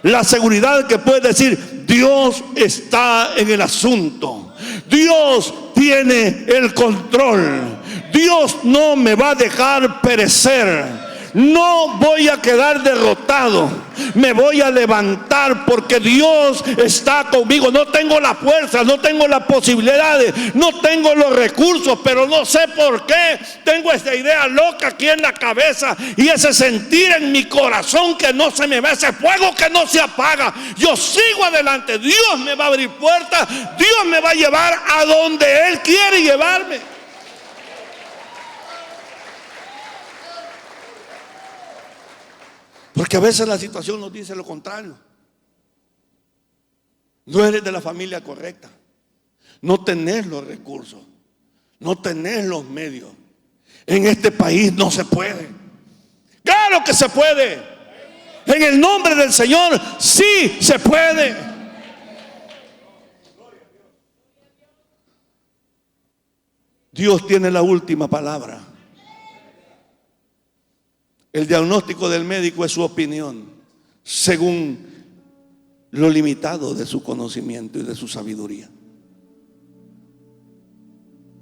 La seguridad que puedes decir: Dios está en el asunto, Dios tiene el control, Dios no me va a dejar perecer. No voy a quedar derrotado, me voy a levantar porque Dios está conmigo. No tengo la fuerza, no tengo las posibilidades, no tengo los recursos, pero no sé por qué tengo esta idea loca aquí en la cabeza y ese sentir en mi corazón que no se me va, ese fuego que no se apaga. Yo sigo adelante, Dios me va a abrir puertas, Dios me va a llevar a donde Él quiere llevarme. Porque a veces la situación nos dice lo contrario. No eres de la familia correcta, no tenés los recursos, no tenés los medios. En este país no se puede. Claro que se puede. En el nombre del Señor sí se puede. Dios tiene la última palabra. El diagnóstico del médico es su opinión, según lo limitado de su conocimiento y de su sabiduría.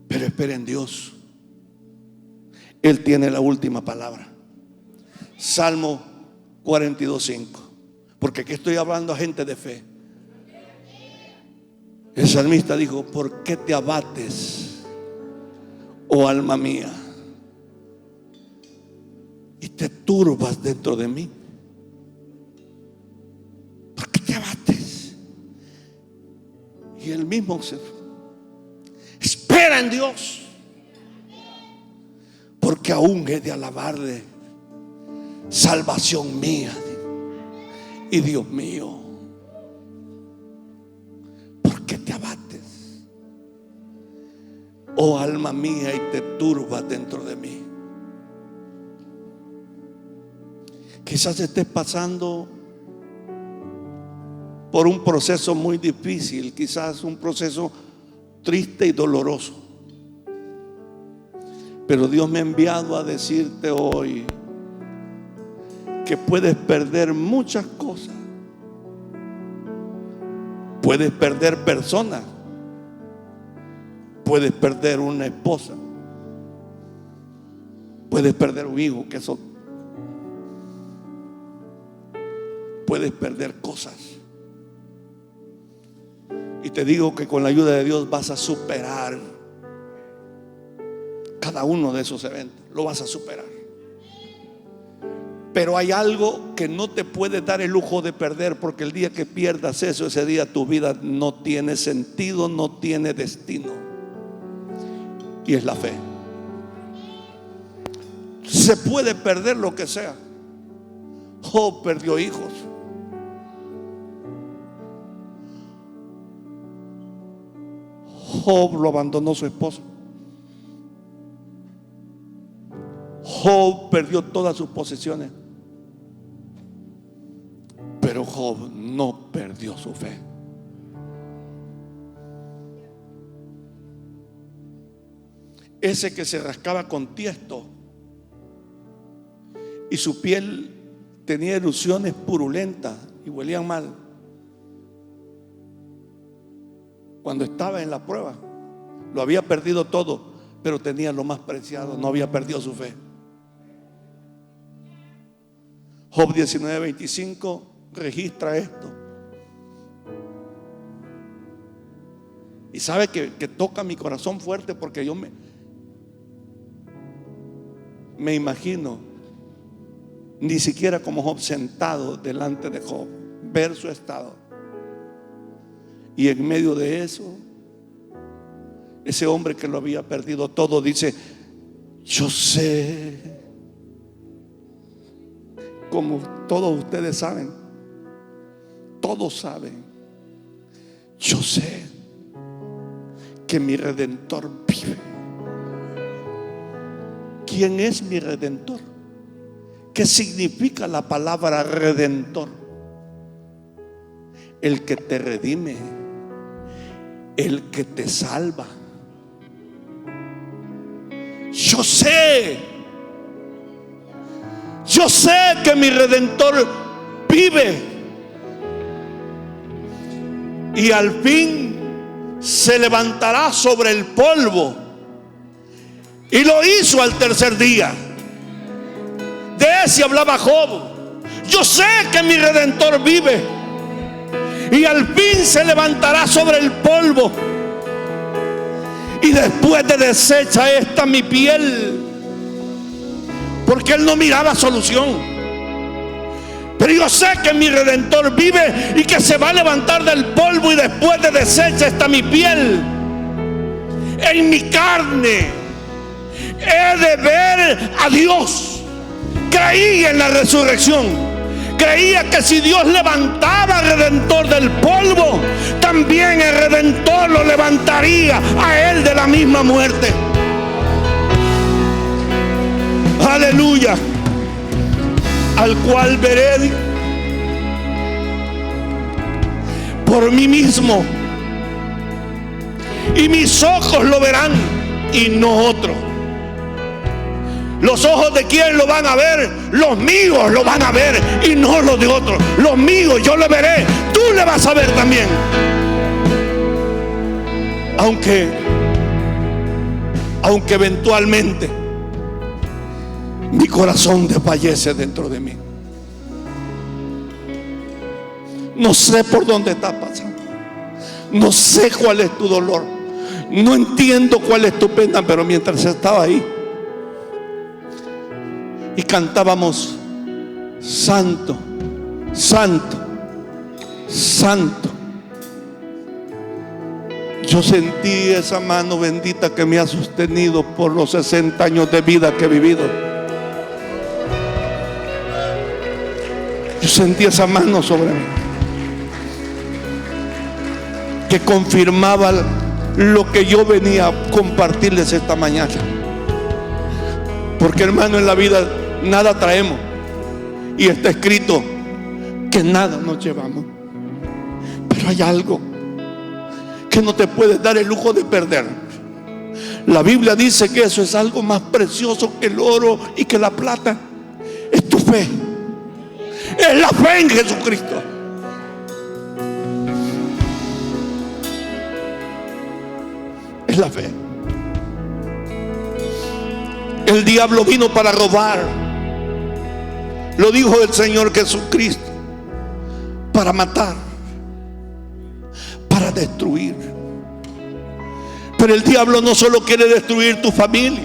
Pero espera en Dios. Él tiene la última palabra. Salmo 42:5. Porque aquí estoy hablando a gente de fe. El salmista dijo: ¿por qué te abates, oh alma mía, y te turbas dentro de mí? ¿Por qué te abates? Y él mismo se espera en Dios, porque aún he de alabarle, salvación mía y Dios mío. ¿Por qué te abates, oh alma mía, y te turbas dentro de mí? Quizás estés pasando por un proceso muy difícil, quizás un proceso triste y doloroso. Pero Dios me ha enviado a decirte hoy que puedes perder muchas cosas. Puedes perder personas, puedes perder una esposa, puedes perder un hijo, que eso, puedes perder cosas. Y te digo que con la ayuda de Dios vas a superar cada uno de esos eventos. Lo vas a superar. Pero hay algo que no te puedes dar el lujo de perder, porque el día que pierdas eso, ese día tu vida no tiene sentido, no tiene destino. Y es la fe. Se puede perder lo que sea. Job perdió hijos. Job lo abandonó su esposa. Job perdió todas sus posesiones. Pero Job no perdió su fe. Ese que se rascaba con tiesto y su piel tenía erupciones purulentas y huelían mal, cuando estaba en la prueba, lo había perdido todo, pero tenía lo más preciado, no había perdido su fe. Job 19:25 registra esto. Y sabe que toca mi corazón fuerte, porque me imagino, ni siquiera como Job, sentado delante de Job, ver su estado. Y en medio de eso, ese hombre que lo había perdido todo dice: yo sé, como todos ustedes saben, todos saben, yo sé que mi Redentor vive. ¿Quién es mi Redentor? ¿Qué significa la palabra Redentor? El que te redime, el que te salva. Yo sé que mi Redentor vive, y al fin se levantará sobre el polvo, y lo hizo al tercer día. De ese hablaba Job. Yo sé que mi Redentor vive, y al fin se levantará sobre el polvo, y después de deshecha esta mi piel. Porque él no miraba solución. Pero yo sé que mi Redentor vive y que se va a levantar del polvo, y después de deshecha esta mi piel, en mi carne he de ver a Dios. Creí en la resurrección. Creía que si Dios levantaba al Redentor del polvo, también el Redentor lo levantaría a él de la misma muerte. Aleluya. Al cual veré por mí mismo, y mis ojos lo verán y no otro. Los ojos de quién lo van a ver, los míos lo van a ver y no los de otros. Los míos yo le veré, tú le vas a ver también. Aunque eventualmente mi corazón desfallece dentro de mí. No sé por dónde estás pasando. No sé cuál es tu dolor. No entiendo cuál es tu pena. Pero mientras estaba ahí y cantábamos: santo, santo, santo, yo sentí esa mano bendita que me ha sostenido por los 60 años de vida que he vivido. Yo sentí esa mano sobre mí, que confirmaba lo que yo venía a compartirles esta mañana. Porque, hermano, en la vida nada traemos, y está escrito que nada nos llevamos. Pero hay algo que no te puedes dar el lujo de perder. La Biblia dice que eso es algo más precioso que el oro y que la plata. Es tu fe. Es la fe en Jesucristo. Es la fe. El diablo vino para robar, lo dijo el Señor Jesucristo, para matar, para destruir. Pero el diablo no solo quiere destruir tu familia.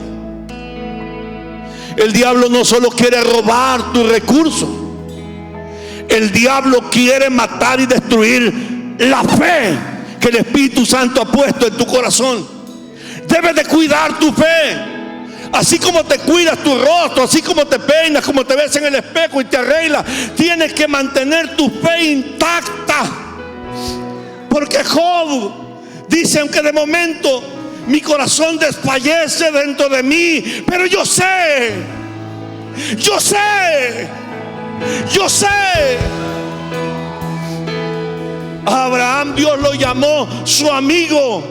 El diablo no solo quiere robar tus recursos. El diablo quiere matar y destruir la fe que el Espíritu Santo ha puesto en tu corazón. Debes de cuidar tu fe. Así como te cuidas tu rostro, así como te peinas, como te ves en el espejo y te arreglas, tienes que mantener tu fe intacta. Porque Job dice: aunque de momento mi corazón desfallece dentro de mí, pero yo sé. A Abraham Dios lo llamó su amigo,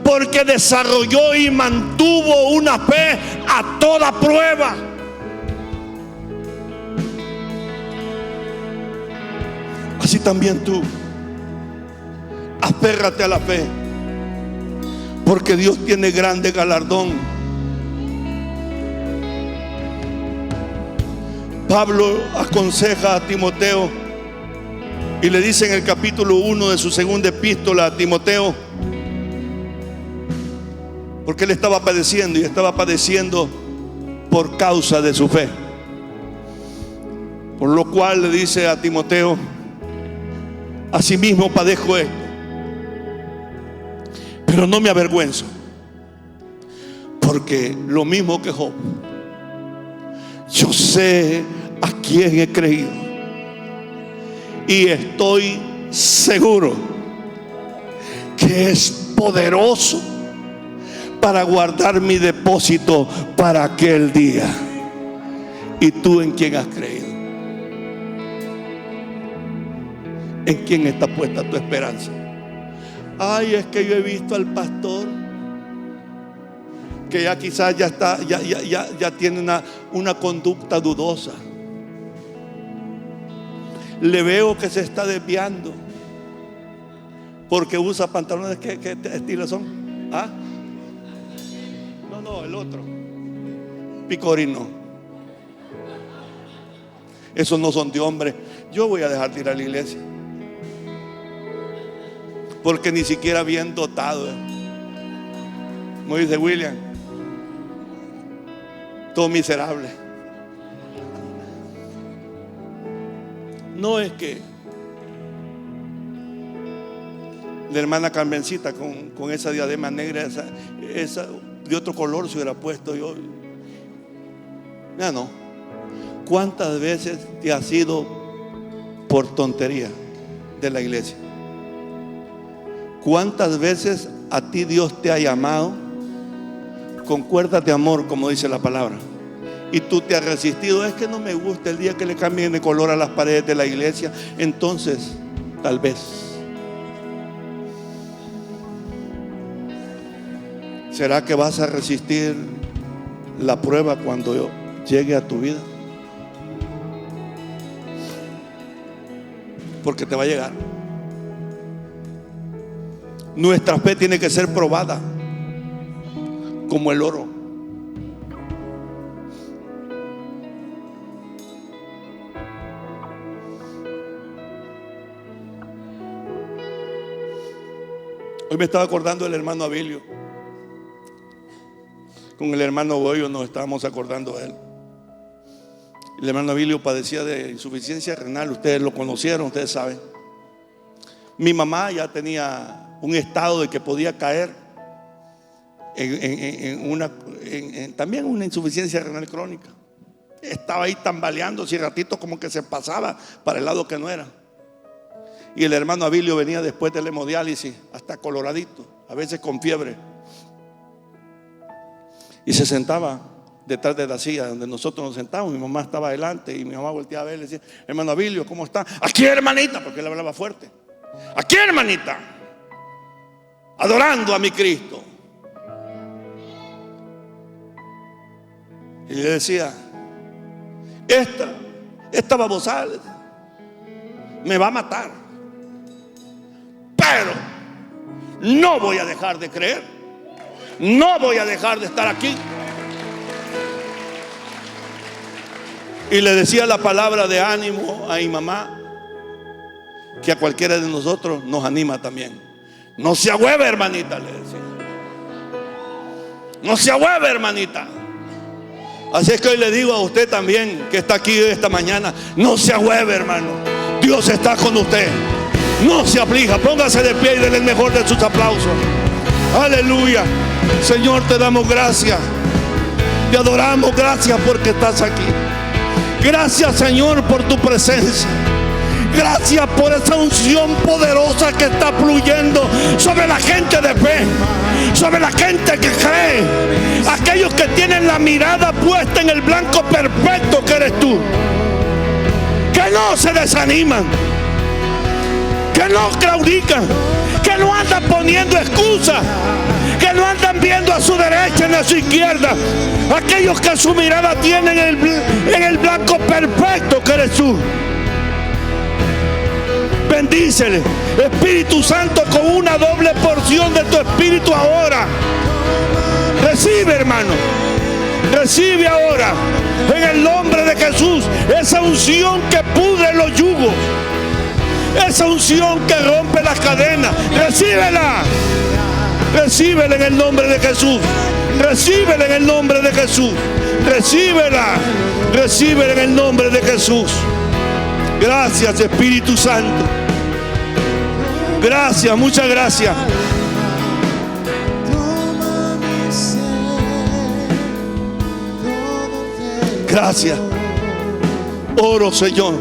porque desarrolló y mantuvo una fe a toda prueba. Así también tú, aférrate a la fe, porque Dios tiene grande galardón. Pablo aconseja a Timoteo y le dice en el capítulo 1 de su segunda epístola a Timoteo, porque él estaba padeciendo por causa de su fe. Por lo cual le dice a Timoteo: asimismo padezco esto, pero no me avergüenzo, porque lo mismo que Job, yo sé a quién he creído y estoy seguro que es poderoso para guardar mi depósito para aquel día. ¿Y tú en quién has creído? ¿En quién está puesta tu esperanza? Ay, es que yo he visto al pastor que ya quizás ya tiene una conducta dudosa. Le veo que se está desviando porque usa pantalones. ¿Qué estilo son? ¿Ah? No, el otro picorino. Esos no son de hombre. Yo voy a dejar de ir a la iglesia, porque ni siquiera bien dotado, como dice William, todo miserable. No es que la hermana Carmencita con esa diadema negra, esa de otro color se hubiera puesto yo. Ya no. ¿Cuántas veces te has ido por tontería de la iglesia? ¿Cuántas veces a ti Dios te ha llamado con cuerdas de amor, como dice la palabra, y tú te has resistido? Es que no me gusta. El día que le cambien de color a las paredes de la iglesia, entonces tal vez. ¿Será que vas a resistir la prueba cuando llegue a tu vida? Porque te va a llegar. Nuestra fe tiene que ser probada como el oro. Hoy me estaba acordando del hermano Abilio. Con el hermano Goyo nos estábamos acordando de él. El hermano Abilio padecía de insuficiencia renal. Ustedes lo conocieron, ustedes saben. Mi mamá ya tenía un estado de que podía caer también una insuficiencia renal crónica. Estaba ahí tambaleándose y ratito como que se pasaba para el lado que no era. Y el hermano Abilio venía después de la hemodiálisis hasta coloradito, a veces con fiebre, y se sentaba detrás de la silla donde nosotros nos sentamos. Mi mamá estaba adelante y mi mamá volteaba a ver y le decía: hermano Abilio, ¿cómo está? Aquí, hermanita, porque él hablaba fuerte. Aquí, hermanita, adorando a mi Cristo. Y le decía: esta babosada me va a matar, pero no voy a dejar de creer, no voy a dejar de estar aquí. Y le decía la palabra de ánimo a mi mamá, que a cualquiera de nosotros nos anima también. No se ahueve, hermanita, le decía. No se ahueve, hermanita. Así es que hoy le digo a usted también, que está aquí esta mañana: no se ahueve, hermano. Dios está con usted. No se aflija. Póngase de pie y denle el mejor de sus aplausos. Aleluya. Señor, te damos gracias. Te adoramos. Gracias porque estás aquí. Gracias, Señor, por tu presencia. Gracias por esa unción poderosa que está fluyendo sobre la gente de fe, sobre la gente que cree, aquellos que tienen la mirada puesta en el blanco perfecto que eres tú, que no se desaniman, que no claudican, que no andan poniendo excusas, que no andan viendo a su derecha ni a su izquierda, aquellos que su mirada tienen en el blanco perfecto que eres tú. Bendícele, Espíritu Santo, con una doble porción de tu Espíritu ahora. Recibe, hermano. Recibe ahora, en el nombre de Jesús, esa unción que pudre los yugos, esa unción que rompe las cadenas. Recíbela. Recíbela en el nombre de Jesús. Recíbela en el nombre de Jesús. Recíbela. Recíbela en el nombre de Jesús. Gracias, Espíritu Santo. Gracias, muchas gracias. Gracias. Oro, Señor,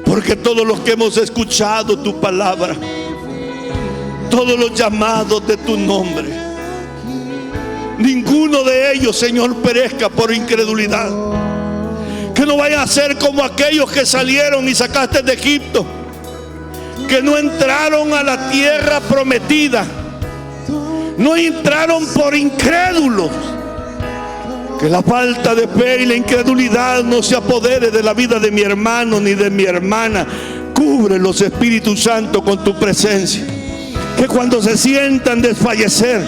porque todos los que hemos escuchado tu palabra, todos los llamados de tu nombre, ninguno de ellos, Señor, perezca por incredulidad. Que no vayan a ser como aquellos que salieron y sacaste de Egipto, que no entraron a la tierra prometida, no entraron por incrédulos. Que la falta de fe y la incredulidad no se apodere de la vida de mi hermano ni de mi hermana. Cúbrelos, Espíritu Santo, con tu presencia. Que cuando se sientan desfallecer,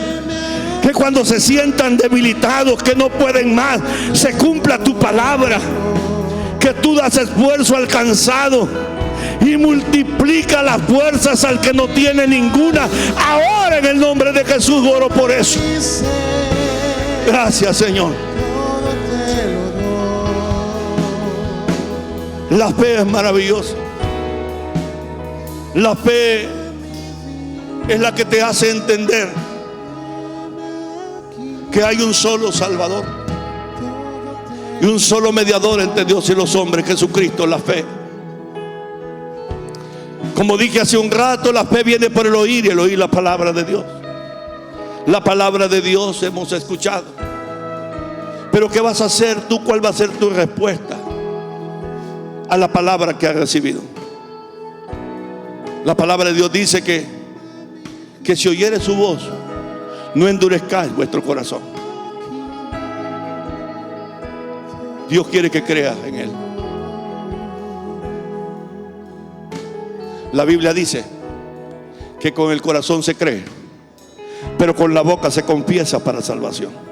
que cuando se sientan debilitados, que no pueden más, se cumpla tu palabra. Que tú das esfuerzo al cansado y multiplica las fuerzas al que no tiene ninguna. Ahora, en el nombre de Jesús, oro por eso. Gracias, Señor. La fe es maravillosa. La fe es la que te hace entender que hay un solo Salvador y un solo mediador entre Dios y los hombres, Jesucristo. La fe, como dije hace un rato, la fe viene por el oír y el oír la palabra de Dios. La palabra de Dios hemos escuchado, pero ¿qué vas a hacer tú? ¿Cuál va a ser tu respuesta a la palabra que has recibido? La palabra de Dios dice que si oyere su voz, no endurezcáis vuestro corazón. Dios quiere que creas en Él. La Biblia dice que con el corazón se cree, pero con la boca se confiesa para salvación.